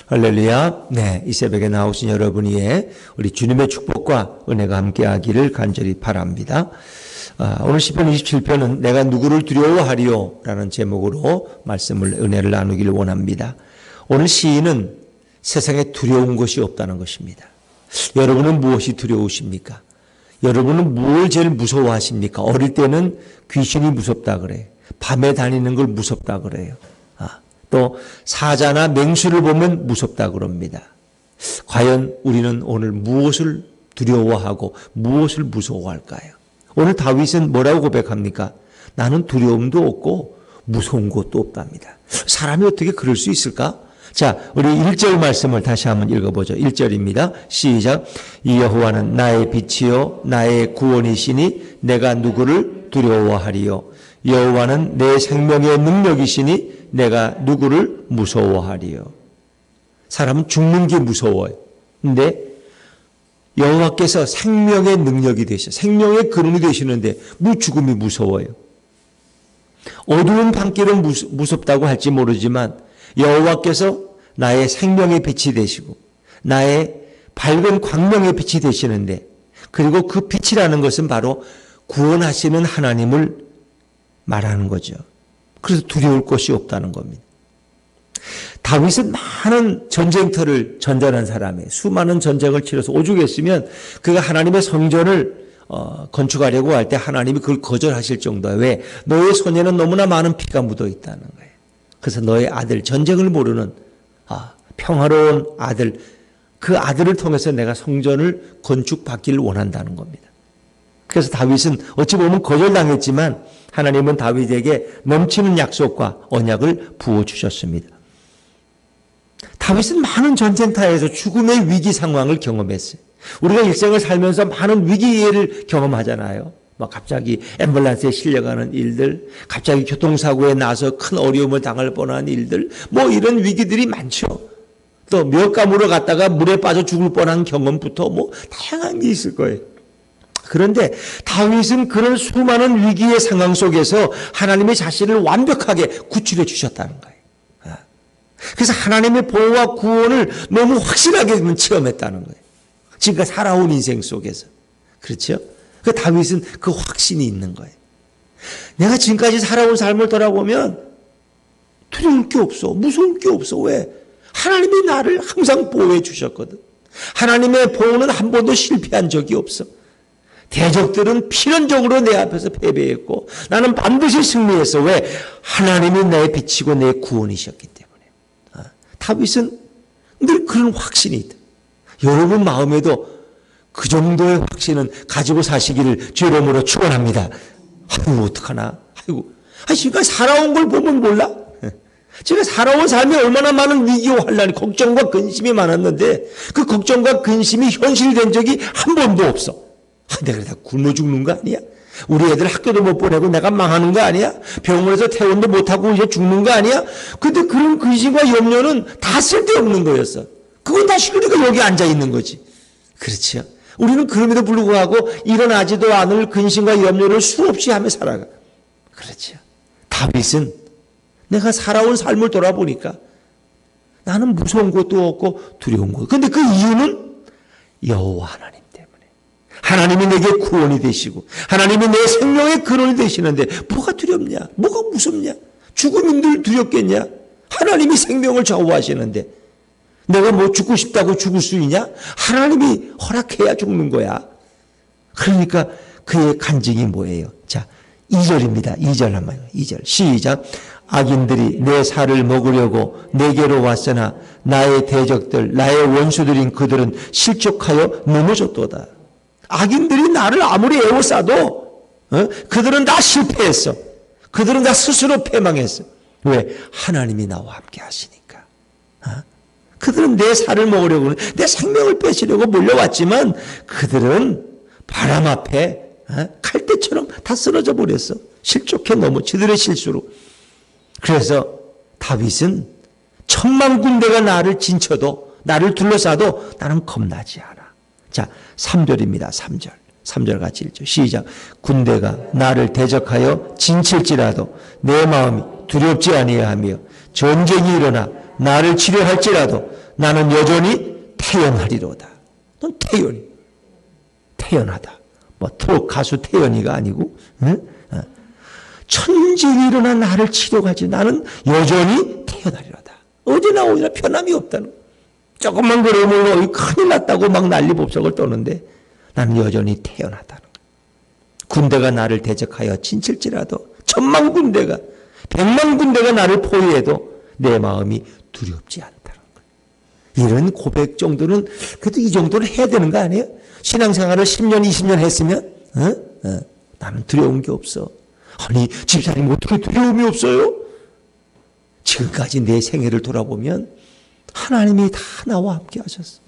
할렐루야. 네, 이 새벽에 나오신 여러분 위에 우리 주님의 축복과 은혜가 함께하기를 간절히 바랍니다. 오늘 시편 27편은 내가 누구를 두려워하리요? 라는 제목으로 은혜를 나누기를 원합니다. 오늘 시인은 세상에 두려운 것이 없다는 것입니다. 여러분은 무엇이 두려우십니까? 여러분은 뭘 제일 무서워하십니까? 어릴 때는 귀신이 무섭다 그래요. 밤에 다니는 걸 무섭다 그래요. 또 사자나 맹수를 보면 무섭다 그럽니다. 과연 우리는 오늘 무엇을 두려워하고 무엇을 무서워할까요? 오늘 다윗은 뭐라고 고백합니까? 나는 두려움도 없고 무서운 것도 없답니다. 사람이 어떻게 그럴 수 있을까? 자, 우리 1절 말씀을 다시 한번 읽어보죠. 1절입니다. 시작. 이 여호와는 나의 빛이요 나의 구원이시니 내가 누구를 두려워하리요. 여호와는 내 생명의 능력이시니 내가 누구를 무서워하리요. 사람은 죽는 게 무서워요. 근데 여호와께서 생명의 능력이 되셔, 생명의 근원이 되시는데 죽음이 무서워요. 어두운 밤길은 무섭다고 할지 모르지만 여호와께서 나의 생명의 빛이 되시고 나의 밝은 광명의 빛이 되시는데, 그리고 그 빛이라는 것은 바로 구원하시는 하나님을 말하는 거죠. 그래서 두려울 것이 없다는 겁니다. 다윗은 많은 전쟁터를 전전한 사람이에요. 수많은 전쟁을 치러서 오죽했으면 그가 하나님의 성전을 건축하려고 할 때 하나님이 그걸 거절하실 정도예요. 왜? 너의 손에는 너무나 많은 피가 묻어 있다는 거예요. 그래서 너의 아들, 전쟁을 모르는 평화로운 아들, 그 아들을 통해서 내가 성전을 건축받기를 원한다는 겁니다. 그래서 다윗은 어찌 보면 거절당했지만 하나님은 다윗에게 넘치는 약속과 언약을 부어주셨습니다. 다윗은 많은 전쟁터에서 죽음의 위기 상황을 경험했어요. 우리가 일생을 살면서 많은 위기를 경험하잖아요. 갑자기 앰뷸런스에 실려가는 일들, 갑자기 교통사고에 나서 큰 어려움을 당할 뻔한 일들, 이런 위기들이 많죠. 또 멱감으로 갔다가 물에 빠져 죽을 뻔한 경험부터 다양한 게 있을 거예요. 그런데 다윗은 그런 수많은 위기의 상황 속에서 하나님의 자신을 완벽하게 구출해 주셨다는 거예요. 그래서 하나님의 보호와 구원을 너무 확실하게 체험했다는 거예요. 지금까지 살아온 인생 속에서. 그렇죠? 그 다윗은 그 확신이 있는 거예요. 내가 지금까지 살아온 삶을 돌아보면 두려울 게 없어. 무서울 게 없어. 왜? 하나님이 나를 항상 보호해 주셨거든. 하나님의 보호는 한 번도 실패한 적이 없어. 대적들은 필연적으로 내 앞에서 패배했고 나는 반드시 승리했어. 왜? 하나님이 내 빛이고 내 구원이셨기 때문에. 다윗은 늘 그런 확신이 있다. 여러분 마음에도 그 정도의 확신은 가지고 사시기를 주 이름으로 축원합니다. 아이고 어떡하나. 지금까지 살아온 걸 보면 몰라? 제가 살아온 삶에 얼마나 많은 위기와 환난이, 걱정과 근심이 많았는데 그 걱정과 근심이 현실된 적이 한 번도 없어. 내가 다 굶어 죽는 거 아니야? 우리 애들 학교도 못 보내고 내가 망하는 거 아니야? 병원에서 퇴원도 못하고 이제 죽는 거 아니야? 근데 그런 근심과 염려는 다 쓸데없는 거였어. 그건 다 싫으니까 여기 앉아있는 거지. 그렇죠? 우리는 그럼에도 불구하고 일어나지도 않을 근심과 염려를 수없이 하며 살아가. 그렇죠? 다윗은 내가 살아온 삶을 돌아보니까 나는 무서운 것도 없고 두려운 것도. 근데 그 이유는 여호와 하나님 때문에. 하나님이 내게 구원이 되시고 하나님이 내 생명의 근원이 되시는데 뭐가 두렵냐? 뭐가 무섭냐? 죽음이 늘 두렵겠냐? 하나님이 생명을 좌우하시는데 내가 죽고 싶다고 죽을 수 있냐? 하나님이 허락해야 죽는 거야. 그러니까 그의 간증이 뭐예요? 자, 2절입니다. 2절 한번. 2절 시작. 악인들이 내 살을 먹으려고 내게로 왔으나 나의 대적들, 나의 원수들인 그들은 실족하여 넘어졌도다. 악인들이 나를 아무리 애워싸도 그들은 다 실패했어. 그들은 다 스스로 패망했어. 왜? 하나님이 나와 함께 하시니까. 그들은 내 살을 먹으려고, 내 생명을 뺏으려고 몰려왔지만 그들은 바람 앞에 칼대처럼 다 쓰러져 버렸어. 실족해 저들의 실수로. 그래서 다윗은 천만 군대가 나를 진쳐도, 나를 둘러싸도 나는 겁나지 않아. 자, 3절입니다. 3절. 3절 같이 읽죠. 시작. 군대가 나를 대적하여 진칠지라도 내 마음이 두렵지 아니하며 전쟁이 일어나 나를 치료할지라도 나는 여전히 태연하리로다. 넌 태연하다. 뭐 트롯 가수 태연이가 아니고, 응? 천진이 일어나 나를 치료하지 나는 여전히 태연하리로다. 어제나 오늘이나 변함이 없다는 거야. 조금만 그러면 큰일 났다고 막 난리법석을 떠는데 나는 여전히 태연하다는 거야. 군대가 나를 대적하여 친칠지라도 10,000만 군대가 100만 군대가 나를 포위해도 내 마음이 두렵지 않다는 거야. 이런 고백 정도는 그래도 이 정도는 해야 되는 거 아니에요? 신앙생활을 10년 20년 했으면 나는 두려운 게 없어. 아니 집사님 어떻게 두려움이 없어요? 지금까지 내 생애를 돌아보면 하나님이 다 나와 함께 하셨어.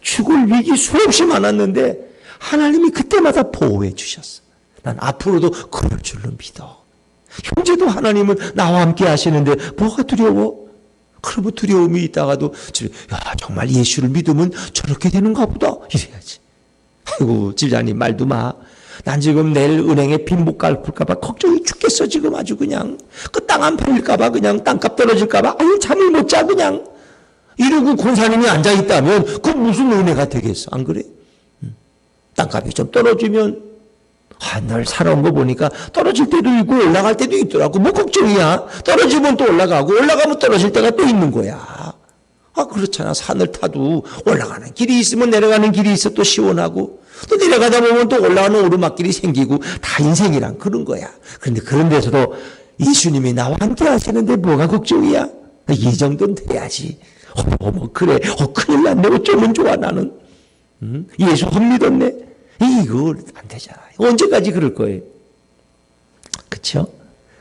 죽을 위기 수없이 많았는데 하나님이 그때마다 보호해 주셨어. 난 앞으로도 그럴 줄로 믿어. 형제도 하나님은 나와 함께 하시는데 뭐가 두려워? 그러면 두려움이 있다가도 야 정말 예수를 믿으면 저렇게 되는가 보다 이래야지. 아이고 집사님 말도 마. 난 지금 내일 은행에 빚 못 갚을까 봐 걱정이 죽겠어. 지금 아주 그냥 그 땅 안 팔릴까 봐 그냥 땅값 떨어질까 봐 아유 잠을 못 자 그냥. 이러고 권사님이 앉아있다면 그 무슨 은혜가 되겠어. 안 그래? 땅값이 좀 떨어지면 날 살아온 거 보니까 떨어질 때도 있고 올라갈 때도 있더라고. 뭐 걱정이야. 떨어지면 또 올라가고 올라가면 떨어질 때가 또 있는 거야. 그렇잖아. 산을 타도 올라가는 길이 있으면 내려가는 길이 있어 또 시원하고 또 내려가다 보면 또 올라가는 오르막길이 생기고 다 인생이란 그런 거야. 그런데 그런 데서도 예수님이 나와 함께 하시는데 뭐가 걱정이야? 이 정도는 돼야지. 그래. 큰일 났네. 어쩌면 좋아 나는. 예수 안 믿었네. 이거 안 되잖아. 언제까지 그럴 거예요? 그렇죠?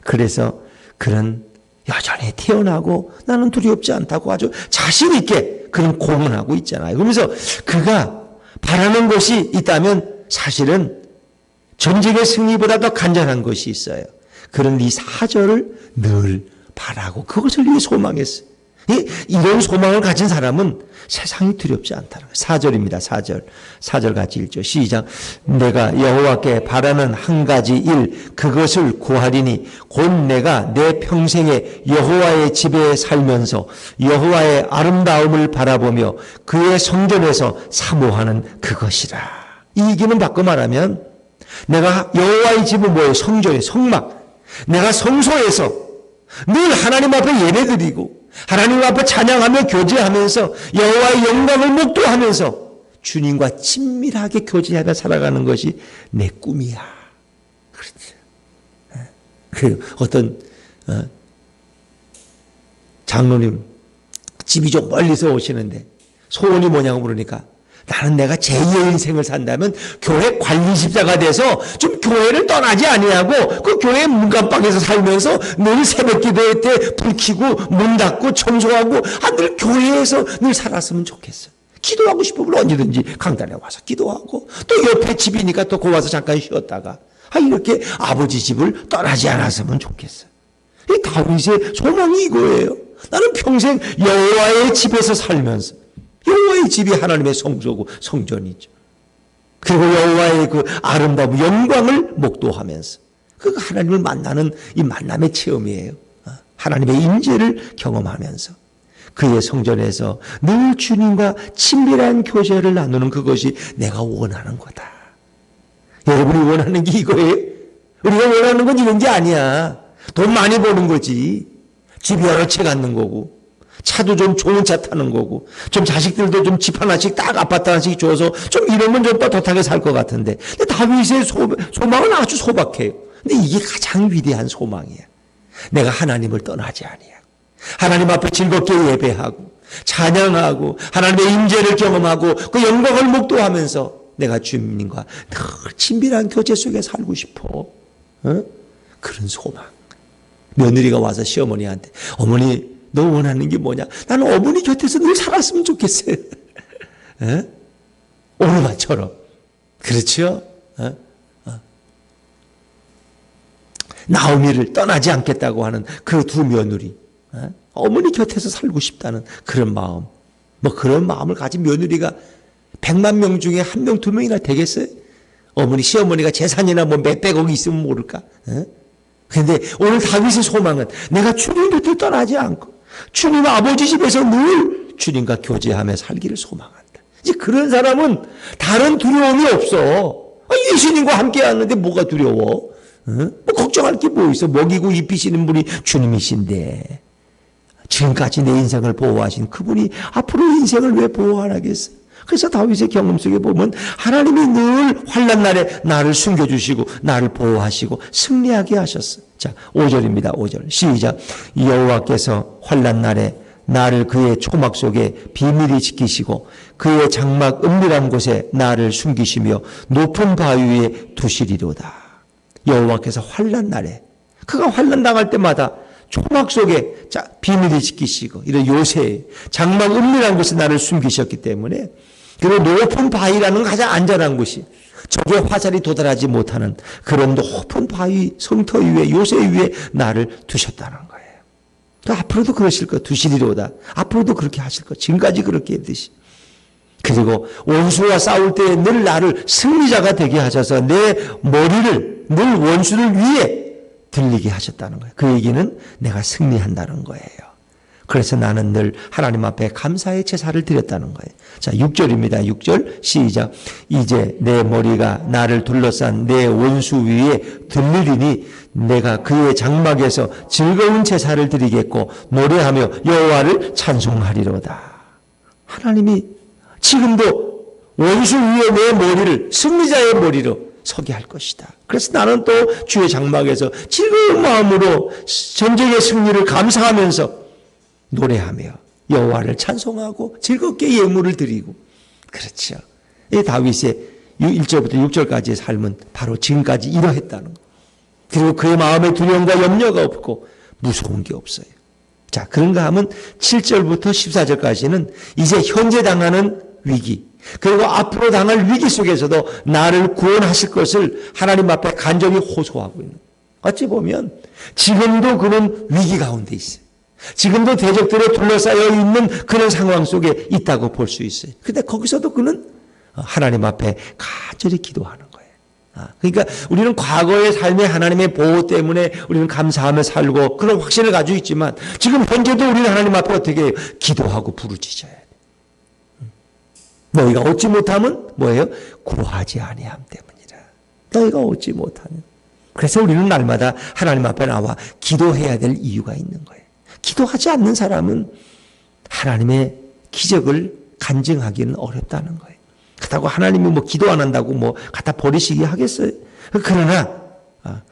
그래서 그런 여전히 태어나고 나는 두렵지 않다고 아주 자신 있게 그런 공언하고 있잖아요. 그러면서 그가 바라는 것이 있다면 사실은 전쟁의 승리보다 더 간절한 것이 있어요. 그런 이 4절을 늘 바라고 그것을 위해 소망했어요. 이런 소망을 가진 사람은 세상이 두렵지 않다는 거예요. 4절입니다. 4절 같이 읽죠. 시작. 내가 여호와께 바라는 한 가지 일 그것을 구하리니 곧 내가 내 평생에 여호와의 집에 살면서 여호와의 아름다움을 바라보며 그의 성전에서 사모하는 그것이라. 이 얘기는 바꿔 말하면 내가 여호와의 집은 뭐예요? 성전이에요. 성막. 내가 성소에서 늘 하나님 앞에 예배드리고 하나님 앞에 찬양하며 교제하면서 여호와의 영광을 목도하면서 주님과 친밀하게 교제하며 살아가는 것이 내 꿈이야. 그렇지. 어떤 장로님 집이 좀 멀리서 오시는데 소원이 뭐냐고 물으니까 나는 내가 제2의 인생을 산다면 교회 관리집사가 돼서 좀 교회를 떠나지 아니하고 그 교회 문간방에서 살면서 늘 새벽 기도회 때 불 켜고 문 닫고 청소하고 늘 교회에서 늘 살았으면 좋겠어. 기도하고 싶으면 언제든지 강단에 와서 기도하고 또 옆에 집이니까 또 거기 와서 잠깐 쉬었다가 이렇게 아버지 집을 떠나지 않았으면 좋겠어. 이 다윗의 소망이 이거예요. 나는 평생 여호와의 집에서 살면서 여호와의 집이 하나님의 성소고 성전이죠. 그리고 여호와의 그 아름다운 영광을 목도하면서 그 하나님을 만나는 이 만남의 체험이에요. 하나님의 임재를 경험하면서 그의 성전에서 늘 주님과 친밀한 교제를 나누는 그것이 내가 원하는 거다. 여러분이 원하는 게 이거예요? 우리가 원하는 건 이런 게 아니야. 돈 많이 버는 거지. 집 여러 채 갖는 거고 차도 좀 좋은 차 타는 거고 좀 자식들도 좀 집 하나씩 딱 아파트 하나씩 줘서 좀 이러면 좀 떳떳하게 살 것 같은데 근데 다윗의 소망은 아주 소박해요. 근데 이게 가장 위대한 소망이야. 내가 하나님을 떠나지 아니하고 하나님 앞에 즐겁게 예배하고 찬양하고 하나님의 임재를 경험하고 그 영광을 목도하면서 내가 주님과 늘 친밀한 교제 속에 살고 싶어. 그런 소망. 며느리가 와서 시어머니한테 어머니 너 원하는 게 뭐냐? 나는 어머니 곁에서 늘 살았으면 좋겠어요. 오르마처럼. 그렇죠? 나오미를 떠나지 않겠다고 하는 그 두 며느리. 어머니 곁에서 살고 싶다는 그런 마음. 뭐 그런 마음을 가진 며느리가 100만 명 중에 1명, 2명이나 되겠어요? 어머니, 시어머니가 재산이나 뭐 몇백억이 있으면 모를까? 그런데 오늘 다윗의 소망은 내가 주님 곁을 떠나지 않고 주님 아버지 집에서 늘 주님과 교제하며 살기를 소망한다. 이제 그런 사람은 다른 두려움이 없어. 예수님과 함께 하는데 뭐가 두려워? 뭐 걱정할 게 뭐 있어? 먹이고 입히시는 분이 주님이신데 지금까지 내 인생을 보호하신 그분이 앞으로 인생을 왜 보호 안 하겠어? 그래서 다윗의 경험 속에 보면 하나님이 늘 환난 날에 나를 숨겨주시고 나를 보호하시고 승리하게 하셨어. 자, 5절입니다. 5절 시작. 여호와께서 환난 날에 나를 그의 초막 속에 비밀히 지키시고 그의 장막 은밀한 곳에 나를 숨기시며 높은 바위 위에 두시리로다. 여호와께서 환난 날에 그가 환난 당할 때마다 초막 속에 비밀히 지키시고 이런 요새 장막 은밀한 곳에 나를 숨기셨기 때문에 그리고 높은 바위라는 가장 안전한 곳이 적의 화살이 도달하지 못하는 그런 높은 바위 성터 위에 요새 위에 나를 두셨다는 거예요. 앞으로도 그러실 것 두시리로다. 앞으로도 그렇게 하실 것. 지금까지 그렇게 했듯이. 그리고 원수와 싸울 때 늘 나를 승리자가 되게 하셔서 내 머리를 늘 원수를 위에 들리게 하셨다는 거예요. 그 얘기는 내가 승리한다는 거예요. 그래서 나는 늘 하나님 앞에 감사의 제사를 드렸다는 거예요. 자, 6절입니다. 6절 시작. 이제 내 머리가 나를 둘러싼 내 원수 위에 들리리니 내가 그의 장막에서 즐거운 제사를 드리겠고 노래하며 여호와를 찬송하리로다. 하나님이 지금도 원수 위에 내 머리를 승리자의 머리로 서게 할 것이다. 그래서 나는 또 주의 장막에서 즐거운 마음으로 전쟁의 승리를 감사하면서 노래하며 여호와를 찬송하고 즐겁게 예물을 드리고 그렇죠. 이 다윗의 1절부터 6절까지의 삶은 바로 지금까지 이러했다는 거. 그리고 그의 마음에 두려움과 염려가 없고 무서운 게 없어요. 자, 그런가 하면 7절부터 14절까지는 이제 현재 당하는 위기 그리고 앞으로 당할 위기 속에서도 나를 구원하실 것을 하나님 앞에 간절히 호소하고 있는. 어찌 보면 지금도 그는 위기 가운데 있어요. 지금도 대적들에 둘러싸여 있는 그런 상황 속에 있다고 볼 수 있어요. 근데 거기서도 그는 하나님 앞에 간절히 기도하는 거예요. 그러니까 우리는 과거의 삶의 하나님의 보호 때문에 우리는 감사하며 살고 그런 확신을 가지고 있지만 지금 현재도 우리는 하나님 앞에 어떻게 해요? 기도하고 부르짖어야 돼요. 너희가 얻지 못하면 뭐예요? 구하지 아니함 때문이라. 너희가 얻지 못하면. 그래서 우리는 날마다 하나님 앞에 나와 기도해야 될 이유가 있는 거예요. 기도하지 않는 사람은 하나님의 기적을 간증하기는 어렵다는 거예요. 그렇다고 하나님이 뭐 기도 안 한다고 뭐 갖다 버리시기 하겠어요? 그러나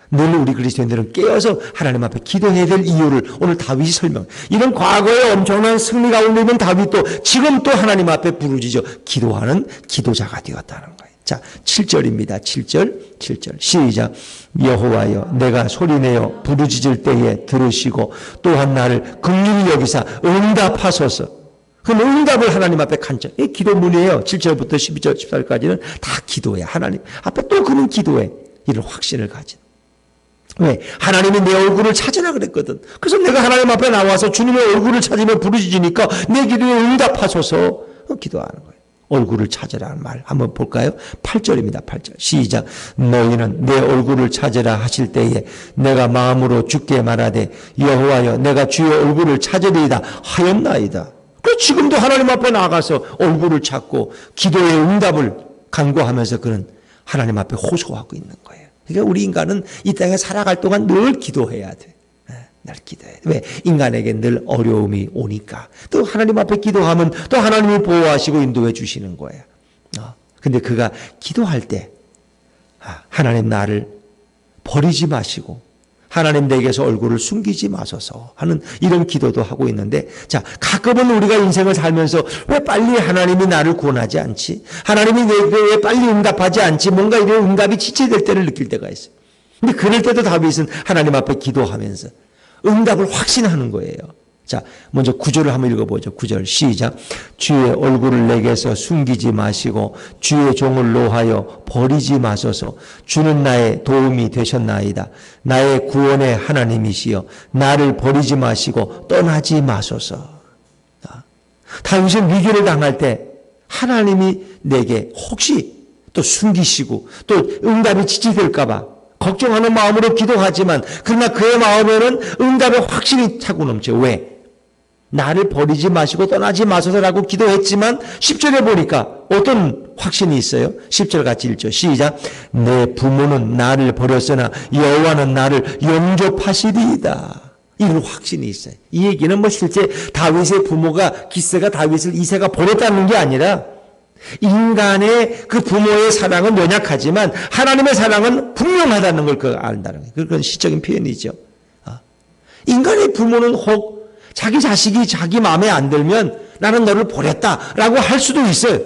늘 우리 그리스도인들은 깨어서 하나님 앞에 기도해야 될 이유를 오늘 다윗이 설명. 이런 과거에 엄청난 승리 가운데 있는 다윗도 지금 또 하나님 앞에 부르짖어 기도하는 기도자가 되었다는 거예요. 자, 7절입니다. 7절 시작. 여호와여 내가 소리내어 부르짖을 때에 들으시고 또한 나를 긍휼히 여기사 응답하소서. 그럼 응답을 하나님 앞에 간절. 이 기도문이에요. 7절부터 12절 14절까지는 다 기도해. 하나님 앞에 또 그는 기도해. 이런 확신을 가진. 왜? 하나님이 내 얼굴을 찾으라 그랬거든. 그래서 내가 하나님 앞에 나와서 주님의 얼굴을 찾으며 부르짖으니까 내 기도에 응답하소서 기도하는 거예요. 얼굴을 찾으라는 말 한번 볼까요? 8절입니다. 8절 시작. 너희는 내 얼굴을 찾으라 하실 때에 내가 마음으로 주께 말하되 여호와여 내가 주의 얼굴을 찾으리이다 하였나이다. 그래서 지금도 하나님 앞에 나가서 얼굴을 찾고 기도의 응답을 간구하면서 그는 하나님 앞에 호소하고 있는 거예요. 그러니까 우리 인간은 이 땅에 살아갈 동안 늘 기도해야 돼. 늘 기도해야 돼. 왜? 인간에게 늘 어려움이 오니까. 또 하나님 앞에 기도하면 또 하나님이 보호하시고 인도해 주시는 거예요. 근데 그가 기도할 때 하나님 나를 버리지 마시고 하나님 내게서 얼굴을 숨기지 마소서 하는 이런 기도도 하고 있는데 자, 가끔은 우리가 인생을 살면서 왜 빨리 하나님이 나를 구원하지 않지? 하나님이 내게 왜 빨리 응답하지 않지? 뭔가 이런 응답이 지체될 때를 느낄 때가 있어요. 근데 그럴 때도 다윗은 하나님 앞에 기도하면서 응답을 확신하는 거예요. 자, 먼저 9절을 한번 읽어보죠. 9절 시작. 주의 얼굴을 내게서 숨기지 마시고 주의 종을 노하여 버리지 마소서. 주는 나의 도움이 되셨나이다. 나의 구원의 하나님이시여 나를 버리지 마시고 떠나지 마소서. 다윗은 위기를 당할 때 하나님이 내게 혹시 또 숨기시고 또 응답이 지체될까 봐 걱정하는 마음으로 기도하지만 그러나 그의 마음에는 응답의 확신이 차고 넘쳐. 왜? 나를 버리지 마시고 떠나지 마소서라고 기도했지만 10절에 보니까 어떤 확신이 있어요? 10절 같이 읽죠. 시작. 내 부모는 나를 버렸으나 여호와는 나를 영접하시리이다. 이런 확신이 있어요. 이 얘기는 뭐 실제 다윗의 부모가 기스가 다윗을 이새가 버렸다는 게 아니라 인간의 그 부모의 사랑은 연약하지만 하나님의 사랑은 분명하다는 걸 그 안다는 거예요. 그건 시적인 표현이죠. 인간의 부모는 혹 자기 자식이 자기 마음에 안 들면 나는 너를 버렸다라고 할 수도 있어요.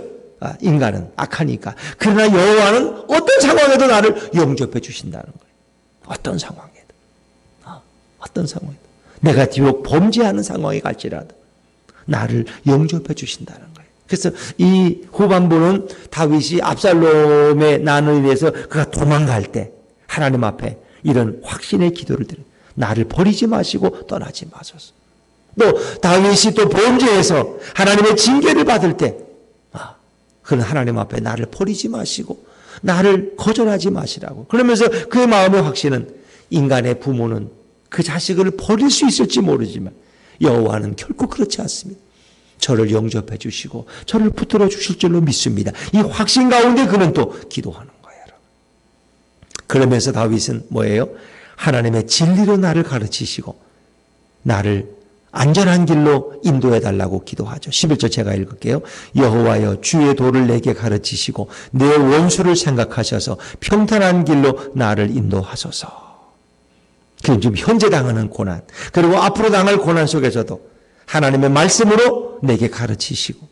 인간은 악하니까. 그러나 여호와는 어떤 상황에도 나를 영접해 주신다는 거예요. 어떤 상황에도. 어떤 상황에도. 내가 비록 범죄하는 상황에 갈지라도 나를 영접해 주신다는 거예요. 그래서 이 후반부는 다윗이 압살롬의 난을 위해서 그가 도망갈 때 하나님 앞에 이런 확신의 기도를 드려요. 나를 버리지 마시고 떠나지 마소서. 또 다윗이 또 범죄해서 하나님의 징계를 받을 때 그는 하나님 앞에 나를 버리지 마시고 나를 거절하지 마시라고. 그러면서 그의 마음의 확신은 인간의 부모는 그 자식을 버릴 수 있을지 모르지만 여호와는 결코 그렇지 않습니다. 저를 영접해 주시고 저를 붙들어 주실 줄로 믿습니다. 이 확신 가운데 그는 또 기도하는 거예요. 그러면서 다윗은 뭐예요? 하나님의 진리로 나를 가르치시고 나를 안전한 길로 인도해 달라고 기도하죠. 11절 제가 읽을게요. 여호와여 주의 도를 내게 가르치시고 내 원수를 생각하셔서 평탄한 길로 나를 인도하소서. 그럼 지금 현재 당하는 고난 그리고 앞으로 당할 고난 속에서도 하나님의 말씀으로 내게 가르치시고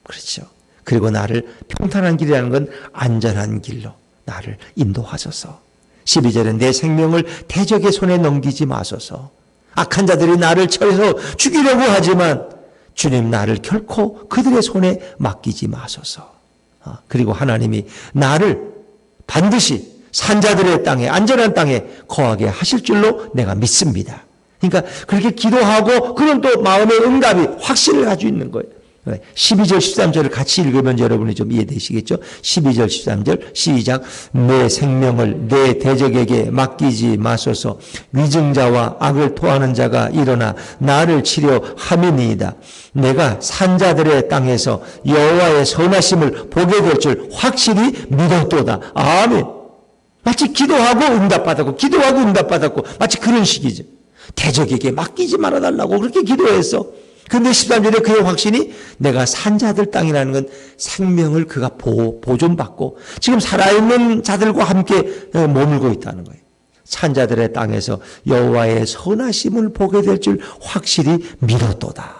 그렇죠. 그리고 나를 평탄한 길이라는 건 안전한 길로 나를 인도하소서. 12절에 내 생명을 대적의 손에 넘기지 마소서. 악한 자들이 나를 쳐서 죽이려고 하지만 주님 나를 결코 그들의 손에 맡기지 마소서. 그리고 하나님이 나를 반드시 산자들의 땅에 안전한 땅에 거하게 하실 줄로 내가 믿습니다. 그러니까 그렇게 기도하고 그런 또 마음의 응답이 확신을 가지고 있는 거예요. 12절 13절을 같이 읽으면 여러분이 좀 이해되시겠죠? 12절 13절 시작. 내 생명을 내 대적에게 맡기지 마소서. 위증자와 악을 토하는 자가 일어나 나를 치려 함이니이다. 내가 산자들의 땅에서 여호와의 선하심을 보게 될 줄 확실히 믿었도다. 아멘. 마치 기도하고 응답받았고 기도하고 응답받았고 마치 그런 식이죠. 대적에게 맡기지 말아달라고 그렇게 기도했어. 근데 13절에 그의 확신이 내가 산자들 땅이라는 건 생명을 그가 보존받고 지금 살아있는 자들과 함께 머물고 있다는 거예요. 산자들의 땅에서 여호와의 선하심을 보게 될 줄 확실히 믿었도다.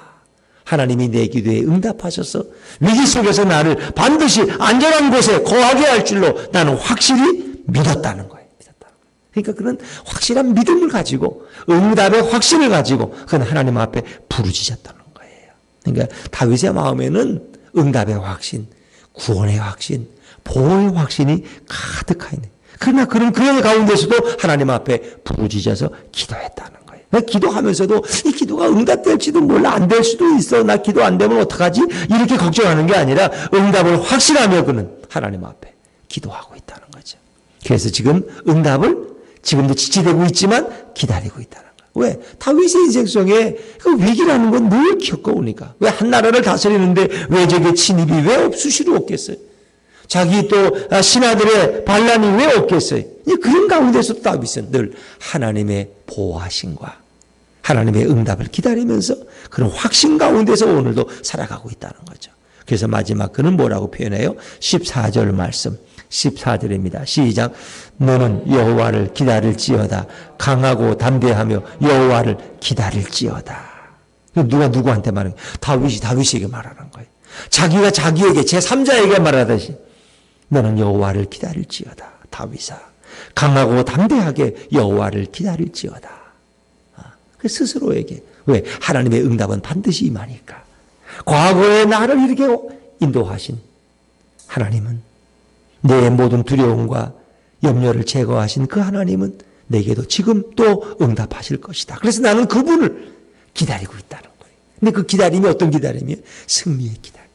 하나님이 내 기도에 응답하셔서 위기 속에서 나를 반드시 안전한 곳에 거하게 할 줄로 나는 확실히 믿었다는 거예요. 그러니까 그런 확실한 믿음을 가지고 응답의 확신을 가지고 그건 하나님 앞에 부르짖었다는 거예요. 그러니까 다윗의 마음에는 응답의 확신, 구원의 확신, 보호의 확신이 가득하네. 그러나 그런 가운데서도 하나님 앞에 부르짖어서 기도했다는 거예요. 기도하면서도 이 기도가 응답될지도 몰라 안 될 수도 있어. 나 기도 안 되면 어떡하지? 이렇게 걱정하는 게 아니라 응답을 확신하며 그는 하나님 앞에 기도하고 있다는 거죠. 그래서 지금 응답을 지금도 지체되고 있지만 기다리고 있다는 거예요. 왜? 다윗의 인생 속에 그 위기라는 건 늘 겪어오니까. 왜 한 나라를 다스리는데 외적의 침입이 왜 수시로 없겠어요? 자기 또 신하들의 반란이 왜 없겠어요? 그런 가운데서 다윗은 늘 하나님의 보호하심과 하나님의 응답을 기다리면서 그런 확신 가운데서 오늘도 살아가고 있다는 거죠. 그래서 마지막 그는 뭐라고 표현해요? 14절 말씀. 14절입니다. 시작. 너는 여호와를 기다릴지어다. 강하고 담대하며 여호와를 기다릴지어다. 누가 누구한테 말하는 거예요? 다윗에게 말하는 거예요. 자기가 자기에게 제3자에게 말하듯이 너는 여호와를 기다릴지어다. 다윗아. 강하고 담대하게 여호와를 기다릴지어다. 그 스스로에게. 왜? 하나님의 응답은 반드시 임하니까. 과거에 나를 이렇게 인도하신 하나님은 내 모든 두려움과 염려를 제거하신 그 하나님은 내게도 지금 또 응답하실 것이다. 그래서 나는 그분을 기다리고 있다는 거예요. 근데 그 기다림이 어떤 기다림이에요? 승리의 기다림.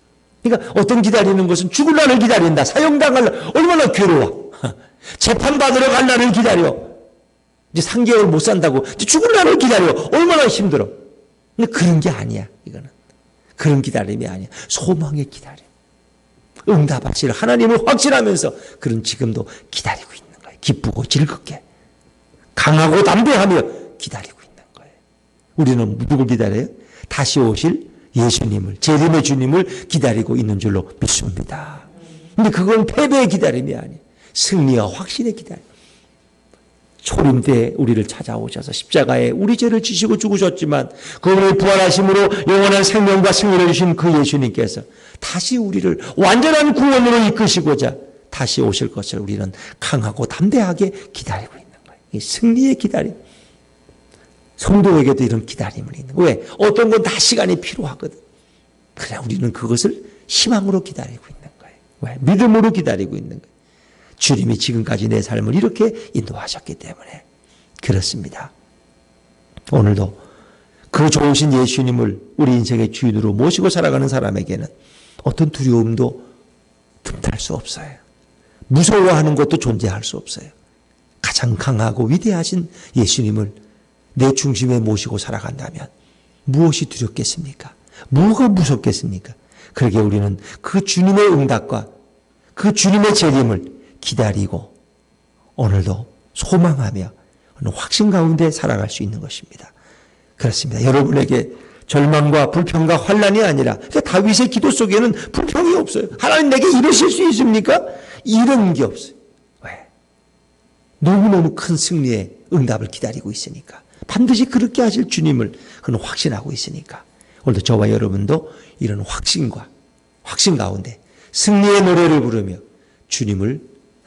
그러니까 어떤 기다리는 것은 죽을 날을 기다린다. 사형당할 날 얼마나 괴로워. 재판받으러 갈 날을 기다려. 이제 3개월 못 산다고 이제 죽을 날을 기다려. 얼마나 힘들어. 근데 그런 게 아니야, 이거는. 그런 기다림이 아니야. 소망의 기다림. 응답하실 하나님을 확신하면서 그런 지금도 기다리고 있는 거예요. 기쁘고 즐겁게. 강하고 담대하며 기다리고 있는 거예요. 우리는 누굴 기다려요? 다시 오실 예수님을, 재림의 주님을 기다리고 있는 줄로 믿습니다. 근데 그건 패배의 기다림이 아니에요. 승리와 확신의 기다림. 초림 때 우리를 찾아오셔서 십자가에 우리 죄를 지시고 죽으셨지만 그분의 부활하심으로 영원한 생명과 승리를 주신 그 예수님께서 다시 우리를 완전한 구원으로 이끄시고자 다시 오실 것을 우리는 강하고 담대하게 기다리고 있는 거예요. 이 승리의 기다림. 성도에게도 이런 기다림을 있는 거예요. 왜? 어떤 건 다 시간이 필요하거든. 그래 우리는 그것을 희망으로 기다리고 있는 거예요. 왜? 믿음으로 기다리고 있는 거예요. 주님이 지금까지 내 삶을 이렇게 인도하셨기 때문에 그렇습니다. 오늘도 그 좋으신 예수님을 우리 인생의 주인으로 모시고 살아가는 사람에게는 어떤 두려움도 틈탈 수 없어요. 무서워하는 것도 존재할 수 없어요. 가장 강하고 위대하신 예수님을 내 중심에 모시고 살아간다면 무엇이 두렵겠습니까? 뭐가 무섭겠습니까? 그러게 우리는 그 주님의 응답과 그 주님의 재림을 기다리고 오늘도 소망하며 확신 가운데 살아갈 수 있는 것입니다. 그렇습니다. 여러분에게 절망과 불평과 환난이 아니라 다윗의 기도 속에는 불평이 없어요. 하나님 내게 이러실 수 있습니까? 이런 게 없어요. 왜? 너무너무 큰 승리의 응답을 기다리고 있으니까. 반드시 그렇게 하실 주님을 그는 확신하고 있으니까. 오늘도 저와 여러분도 이런 확신과 확신 가운데 승리의 노래를 부르며 주님을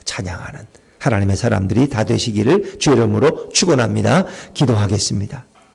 찬양하는 하나님의 사람들이 다 되시기를 주의 이름으로 축원합니다. 기도하겠습니다.